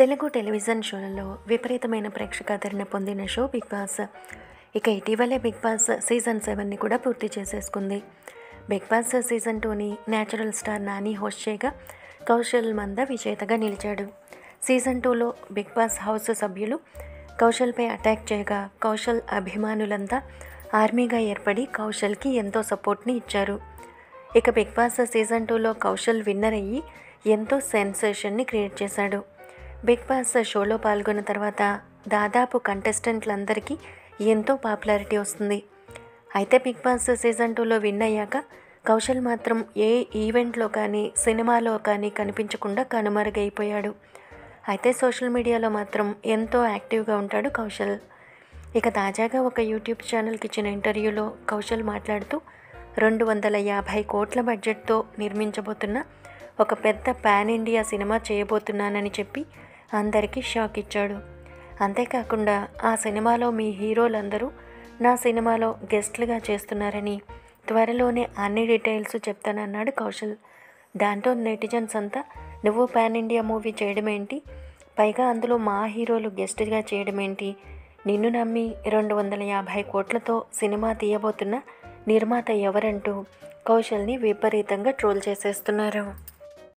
Telugu television షోలలో విపరీతమైన ప్రేక్షకాదరణ పొందిన show big boss. ఇక ఇటీవలే బిగ్ బాస్ సీజన్ 7ని కూడా పూర్తి చేసేసుకుంది. బిగ్ బాస్ సీజన్ 2ని న్యాచురల్ స్టార్ నాని హోస్ట్ చేయగా కౌశల్ మంద విజేతగా నిలిచాడు. సీజన్ 2లో బిగ్ బాస్ హౌస్ సభ్యులు కౌశల్పై అటాక్ చేయగా కౌశల్ అభిమానులంతా ఆర్మీగా ఏర్పడి కౌశల్కి ఎంతో సపోర్ట్ని ఇచ్చారు. ఇక బిగ్ బాస్ సీజన్ 2లో కౌశల్ విన్నర్ అయ్యి ఎంతో సెన్సేషన్ని క్రియేట్ చేశాడు. బిగ్ బాస్ షోలో పాల్గొన్న తర్వాత దాదాపు కంటెస్టెంట్లందరికీ ఎంతో పాపులారిటీ వస్తుంది. అయితే బిగ్ బాస్ సీజన్ 2లో విన్ అయ్యాక కౌశల్ మాత్రం ఏ ఈవెంట్లో కానీ సినిమాలో కానీ కనిపించకుండా కనుమరుగైపోయాడు. అయితే సోషల్ మీడియాలో మాత్రం ఎంతో యాక్టివ్గా ఉంటాడు కౌశల్. ఇక తాజాగా ఒక యూట్యూబ్ ఛానల్కి ఇచ్చిన ఇంటర్వ్యూలో కౌశల్ మాట్లాడుతూ 250 కోట్ల బడ్జెట్తో నిర్మించబోతున్న ఒక పెద్ద పాన్ ఇండియా సినిమా చేయబోతున్నానని చెప్పి అందరికీ షాక్ ఇచ్చాడు. అంతేకాకుండా ఆ సినిమాలో మీ హీరోలందరూ నా సినిమాలో గెస్ట్లుగా చేస్తున్నారని త్వరలోనే అన్ని డీటెయిల్స్ చెప్తానన్నాడు కౌశల్. దాంతో నెటిజన్స్ అంతా నువ్వు పాన్ ఇండియా మూవీ చేయడమేంటి, పైగా అందులో మా హీరోలు గెస్ట్గా చేయడమేంటి, నిన్ను నమ్మి 250 కోట్లతో సినిమా తీయబోతున్న నిర్మాత ఎవరంటూ కౌశల్ని విపరీతంగా ట్రోల్ చేసేస్తున్నారు.